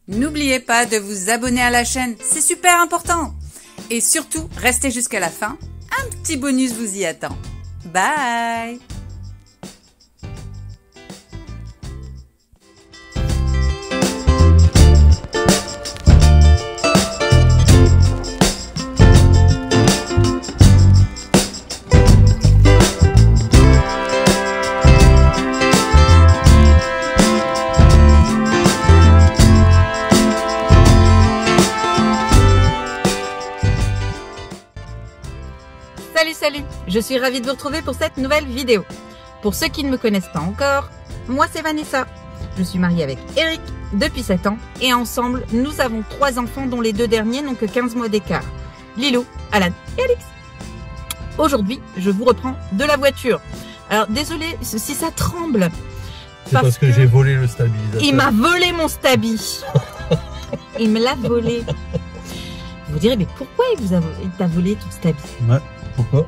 N'oubliez pas de vous abonner à la chaîne, c'est super important. Et surtout, restez jusqu'à la fin, un petit bonus vous y attend. Bye! Salut, je suis ravie de vous retrouver pour cette nouvelle vidéo. Pour ceux qui ne me connaissent pas encore, moi c'est Vanessa. Je suis mariée avec Eric depuis 7 ans et ensemble nous avons 3 enfants dont les 2 derniers n'ont que 15 mois d'écart. Lilou, Alan et Alix. Aujourd'hui, je vous reprends de la voiture. Alors désolé si ça tremble. C'est parce que j'ai volé le stabilisateur. Il m'a volé mon stabi. Il me l'a volé. Vous direz mais pourquoi il t'a volé ton stabi? Ouais. Pourquoi?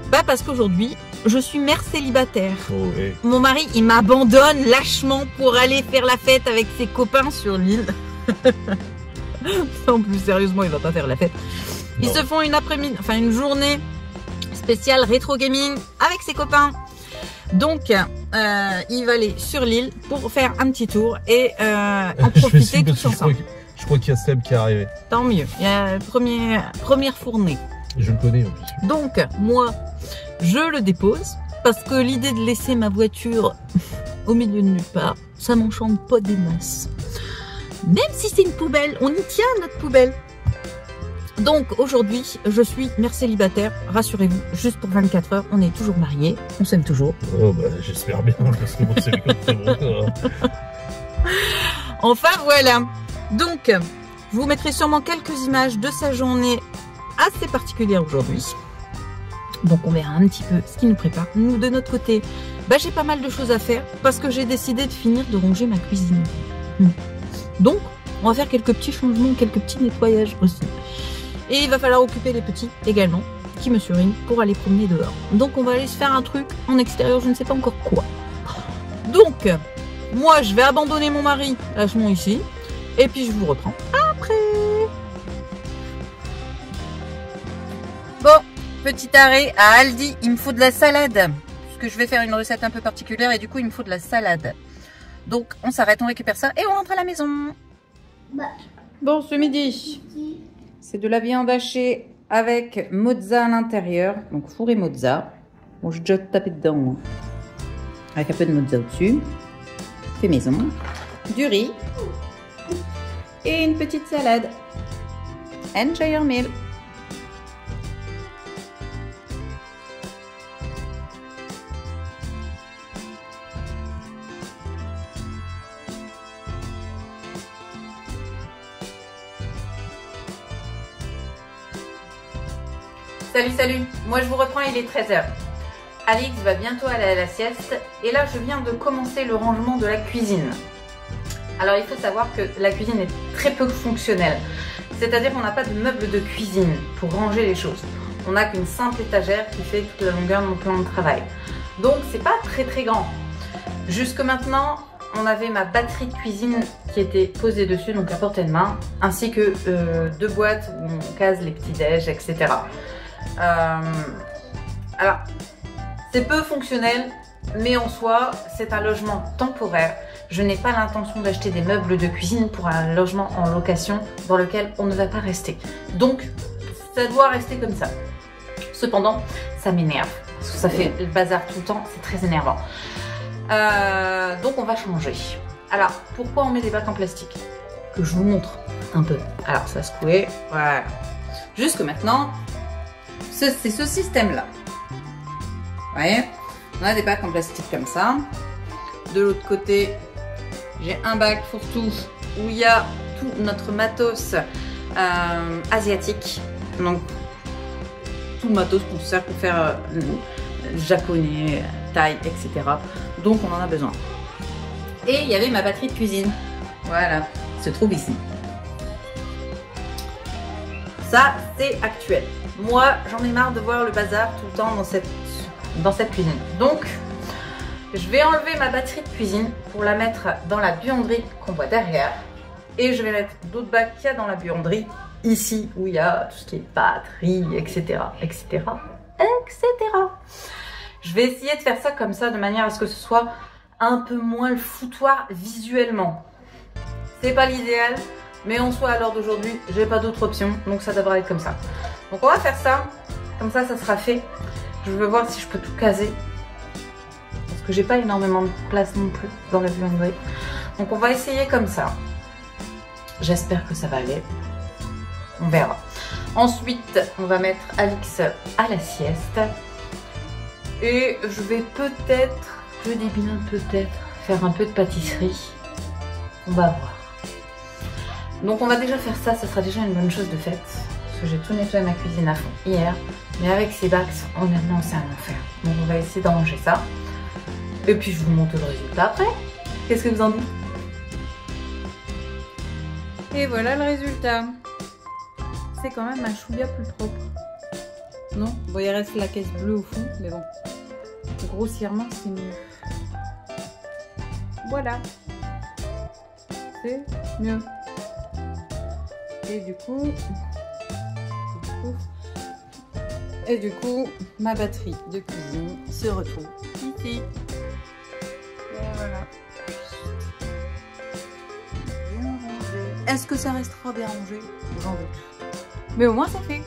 Bah parce qu'aujourd'hui, je suis mère célibataire. Oh, oui. Mon mari, il m'abandonne lâchement pour aller faire la fête avec ses copains sur l'île. En plus, sérieusement, il va pas faire la fête. Ils se font une après-midi, enfin une journée spéciale rétro gaming avec ses copains. Donc, il va aller sur l'île pour faire un petit tour et en profiter tous ensemble. Je crois qu'il y a Seb qui est arrivé. Tant mieux. Il y a première fournée. Je le connais en plus. Donc, moi, je le dépose parce que l'idée de laisser ma voiture au milieu de nulle part, ça m'enchante pas des masses. Même si c'est une poubelle, on y tient notre poubelle. Donc, aujourd'hui, je suis mère célibataire. Rassurez-vous, juste pour 24 heures, on est toujours mariés, on s'aime toujours. Oh, bah, j'espère bien, parce que bon, c'est comme ça, bon, Enfin, voilà. Donc, je vous mettrai sûrement quelques images de sa journée assez particulière aujourd'hui. Donc on verra un petit peu ce qui nous prépare. Nous de notre côté, bah, j'ai pas mal de choses à faire parce que j'ai décidé de finir de ranger ma cuisine. Donc on va faire quelques petits changements, quelques petits nettoyages aussi. Et il va falloir occuper les petits également qui me surinent pour aller promener dehors. Donc on va aller se faire un truc en extérieur, je ne sais pas encore quoi. Donc moi je vais abandonner mon mari lâchement ici et puis je vous reprends après. Bon, petit arrêt à Aldi, il me faut de la salade. Puisque je vais faire une recette un peu particulière et du coup il me faut de la salade. Donc on s'arrête, on récupère ça et on rentre à la maison. Bon, ce midi, c'est de la viande hachée avec mozza à l'intérieur. Donc fourré mozza. Bon, j'ai déjà tapé dedans. Hein. Avec un peu de mozza au-dessus. Fait maison. Du riz. Et une petite salade. Enjoy your meal. Salut, moi je vous reprends, il est 13h. Alix va bientôt aller à la sieste et là je viens de commencer le rangement de la cuisine. Alors il faut savoir que la cuisine est très peu fonctionnelle, c'est-à-dire qu'on n'a pas de meuble de cuisine pour ranger les choses. On n'a qu'une simple étagère qui fait toute la longueur de mon plan de travail. Donc c'est pas très grand. Jusque maintenant, on avait ma batterie de cuisine qui était posée dessus, donc à portée de main, ainsi que 2 boîtes où on case les petits déj, etc. Alors, c'est peu fonctionnel, mais en soi, c'est un logement temporaire. Je n'ai pas l'intention d'acheter des meubles de cuisine pour un logement en location dans lequel on ne va pas rester. Donc, ça doit rester comme ça. Cependant, ça m'énerve, parce que ça fait le bazar tout le temps, c'est très énervant. Donc, on va changer. Alors, pourquoi on met des bacs en plastique? Que je vous montre un peu. Alors, ça se couait, voilà. Jusque maintenant, c'est ce système-là. Vous voyez, on a des bacs en plastique comme ça. De l'autre côté, j'ai un bac fourre-tout où il y a tout notre matos asiatique. Donc, tout le matos qu'on sert pour faire japonais, thaï, etc. Donc, on en a besoin. Et il y avait ma batterie de cuisine. Voilà, se trouve ici. Ça, c'est actuel. Moi, j'en ai marre de voir le bazar tout le temps dans cette cuisine. Donc, je vais enlever ma batterie de cuisine pour la mettre dans la buanderie qu'on voit derrière. Et je vais mettre d'autres bacs qu'il y a dans la buanderie, ici où il y a tout ce qui est batterie, etc. etc. etc. Je vais essayer de faire ça comme ça de manière à ce que ce soit un peu moins le foutoir visuellement. C'est pas l'idéal, mais en soi à l'heure d'aujourd'hui, j'ai pas d'autre option, donc ça devrait être comme ça. Donc on va faire ça, comme ça sera fait. Je veux voir si je peux tout caser, parce que j'ai pas énormément de place non plus dans la buanderie. Donc on va essayer comme ça. J'espère que ça va aller. On verra. Ensuite, on va mettre Alix à la sieste. Et je vais peut-être, je dis bien peut-être, faire un peu de pâtisserie. On va voir. Donc on va déjà faire ça, ça sera déjà une bonne chose de faite. Parce que j'ai tout nettoyé ma cuisine à fond hier. Mais avec ces bacs, honnêtement, c'est un enfer. Donc on va essayer d'arranger ça. Et puis je vous montre le résultat après. Qu'est-ce que vous en dites? Et voilà le résultat. C'est quand même un chouïa plus propre. Non? Bon, il reste la caisse bleue au fond, mais bon. Grossièrement, c'est mieux. Voilà. C'est mieux. Et du coup, ma batterie de cuisine se retrouve ici. Et voilà. Est-ce que ça restera bien rangé? J'en doute. Mais au moins c'est fait.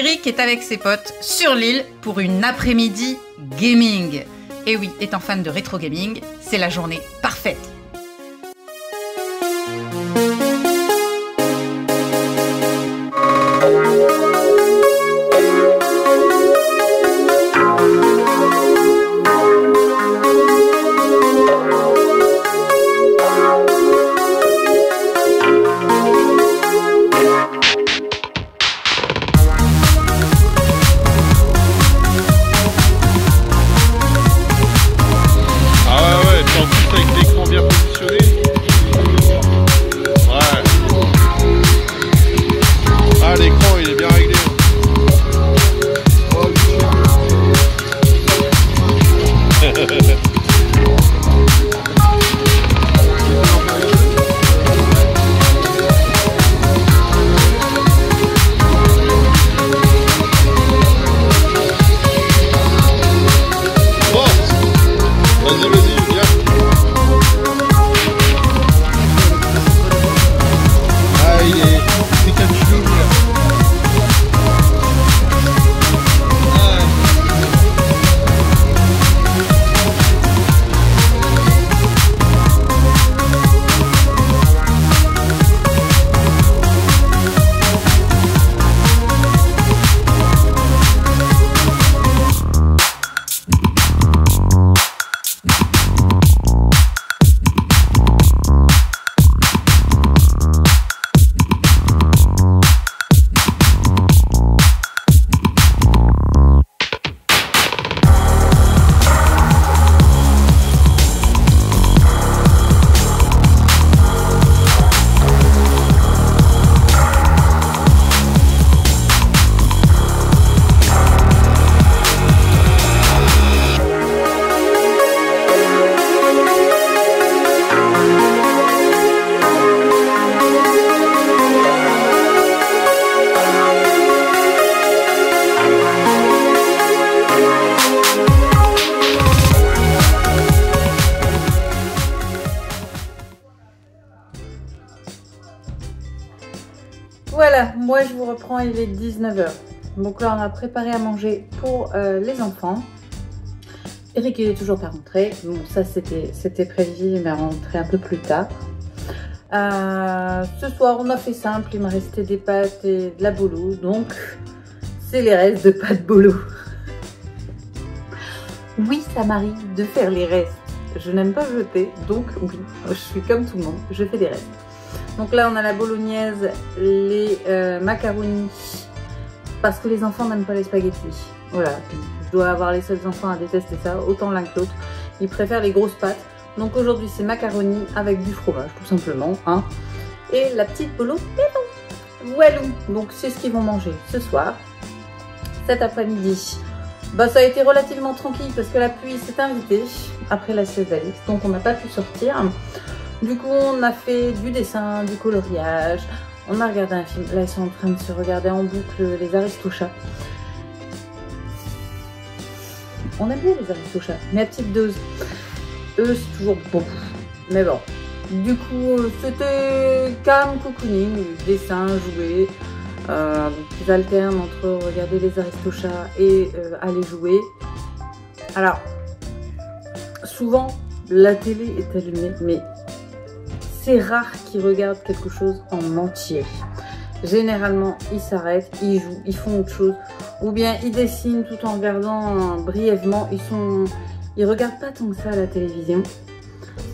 Eric est avec ses potes sur l'île pour une après-midi gaming. Et oui, étant fan de rétro gaming, c'est la journée parfaite. Voilà, moi je vous reprends, il est 19 h. Donc là on a préparé à manger pour les enfants. Eric il est toujours pas rentré, bon ça c'était prévu, il est rentré un peu plus tard. Ce soir on a fait simple, il m'a resté des pâtes et de la bolo, donc c'est les restes de pâtes bolo. Oui, ça m'arrive de faire les restes, je n'aime pas jeter, donc oui, je suis comme tout le monde, je fais des restes. Donc là on a la bolognaise, les macaronis, parce que les enfants n'aiment pas les spaghettis. Voilà, je dois avoir les seuls enfants à détester ça, autant l'un que l'autre. Ils préfèrent les grosses pâtes. Donc aujourd'hui c'est macaroni avec du fromage tout simplement, hein. Et la petite bolo, voilà. Donc c'est ce qu'ils vont manger ce soir. Cet après-midi, bah, ça a été relativement tranquille parce que la pluie s'est invitée après la sieste d'Alix, donc on n'a pas pu sortir. Du coup, on a fait du dessin, du coloriage, on a regardé un film. Là, ils sont en train de se regarder en boucle les Aristochats. On aime bien les Aristochats, mais à petite dose. Eux, c'est toujours bon. Mais bon. Du coup, c'était calme, cocooning, dessin, jouer. Ils alternent entre regarder les Aristochats et aller jouer. Alors, souvent, la télé est allumée, mais c'est rare qu'ils regardent quelque chose en entier. Généralement, ils s'arrêtent, ils jouent, ils font autre chose. Ou bien ils dessinent tout en regardant brièvement. Ils regardent pas tant que ça la télévision.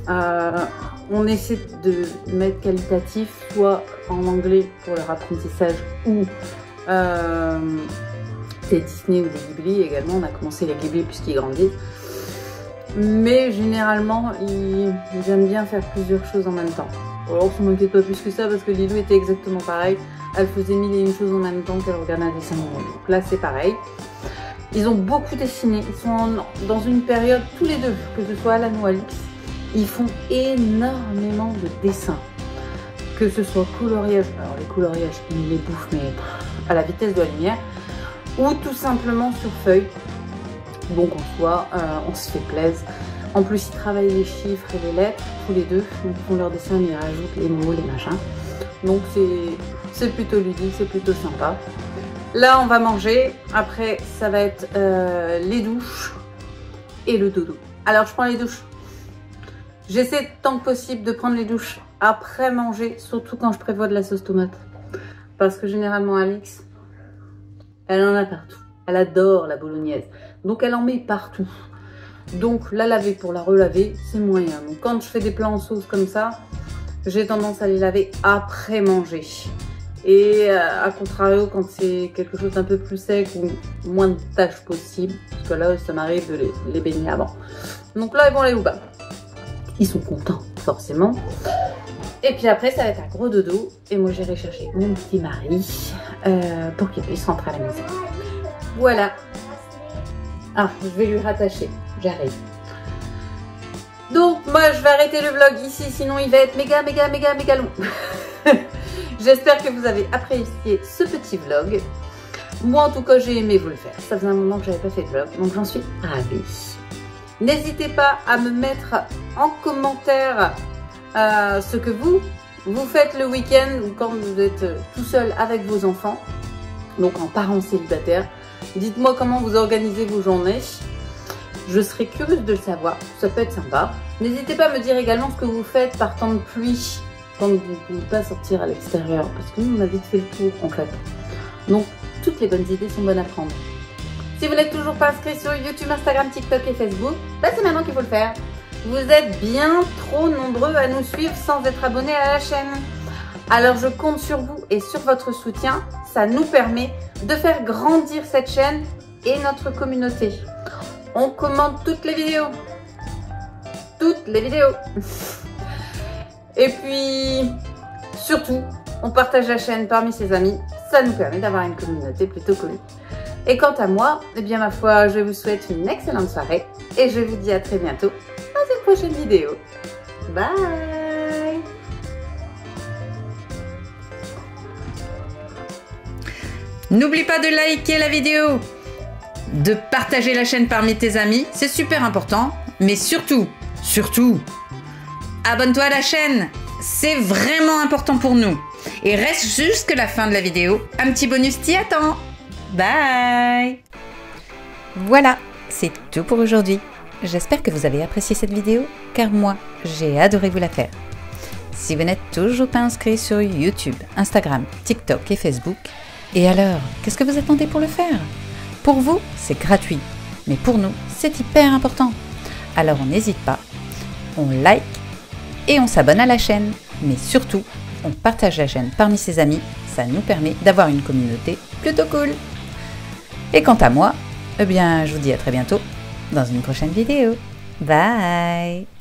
On essaie de mettre qualitatif, soit en anglais pour leur apprentissage, ou des Disney ou des Ghibli également. On a commencé les Ghibli puisqu'ils grandissent. Mais généralement, ils aiment bien faire plusieurs choses en même temps. Alors, ça ne m'inquiète pas plus que ça parce que Lilou était exactement pareil. Elle faisait 1000 et une choses en même temps qu'elle regardait un dessin animé. Donc là, c'est pareil. Ils ont beaucoup dessiné. Ils sont dans une période, tous les deux, que ce soit Alan ou Alix, ils font énormément de dessins. Que ce soit coloriage, alors les coloriages, ils les bouffent, mais à la vitesse de la lumière, ou tout simplement sur feuille. Donc en soi, on se fait plaisir. En plus, ils travaillent les chiffres et les lettres, tous les deux. Donc ils font leur dessin, mais ils rajoutent les mots, les machins. Donc c'est plutôt ludique, c'est plutôt sympa. Là, on va manger. Après, ça va être les douches et le dodo. Alors, je prends les douches. J'essaie tant que possible de prendre les douches après manger, surtout quand je prévois de la sauce tomate. Parce que généralement, Alix, elle en a partout. Elle adore la bolognaise. Donc, elle en met partout. Donc, la laver pour la relaver, c'est moyen. Donc, quand je fais des plats en sauce comme ça, j'ai tendance à les laver après manger. Et à contrario, quand c'est quelque chose d'un peu plus sec ou moins de tâches possible, parce que là, ça m'arrive de les baigner avant. Donc là, ils vont aller au bain. Ils sont contents, forcément. Et puis après, ça va être un gros dodo. Et moi, j'irai chercher mon petit mari pour qu'il puisse rentrer à la maison. Voilà. Ah, je vais lui rattacher. J'arrive. Donc, moi, je vais arrêter le vlog ici, sinon il va être méga long. J'espère que vous avez apprécié ce petit vlog. Moi, en tout cas, j'ai aimé vous le faire. Ça faisait un moment que j'avais pas fait de vlog, donc j'en suis ravie. N'hésitez pas à me mettre en commentaire ce que vous faites le week-end ou quand vous êtes tout seul avec vos enfants, donc en parents célibataires. Dites-moi comment vous organisez vos journées. Je serais curieuse de le savoir, ça peut être sympa. N'hésitez pas à me dire également ce que vous faites par temps de pluie, quand vous ne pouvez pas sortir à l'extérieur, parce que nous on a vite fait le tour en fait. Donc toutes les bonnes idées sont bonnes à prendre. Si vous n'êtes toujours pas inscrit sur YouTube, Instagram, TikTok et Facebook, bah c'est maintenant qu'il faut le faire. Vous êtes bien trop nombreux à nous suivre sans être abonnés à la chaîne. Alors je compte sur vous et sur votre soutien, ça nous permet de faire grandir cette chaîne et notre communauté. On commente toutes les vidéos. Toutes les vidéos. Et puis, surtout, on partage la chaîne parmi ses amis. Ça nous permet d'avoir une communauté plutôt cool. Et quant à moi, eh bien ma foi, je vous souhaite une excellente soirée. Et je vous dis à très bientôt dans une prochaine vidéo. Bye! N'oublie pas de liker la vidéo, de partager la chaîne parmi tes amis, c'est super important. Mais surtout, abonne-toi à la chaîne, c'est vraiment important pour nous. Et reste jusqu'à la fin de la vidéo, un petit bonus t'y attend. Bye! Voilà, c'est tout pour aujourd'hui. J'espère que vous avez apprécié cette vidéo, car moi, j'ai adoré vous la faire. Si vous n'êtes toujours pas inscrit sur YouTube, Instagram, TikTok et Facebook, et alors, qu'est-ce que vous attendez pour le faire? Pour vous, c'est gratuit, mais pour nous, c'est hyper important. Alors on n'hésite pas, on like et on s'abonne à la chaîne. Mais surtout, on partage la chaîne parmi ses amis, ça nous permet d'avoir une communauté plutôt cool. Et quant à moi, eh bien, je vous dis à très bientôt dans une prochaine vidéo. Bye!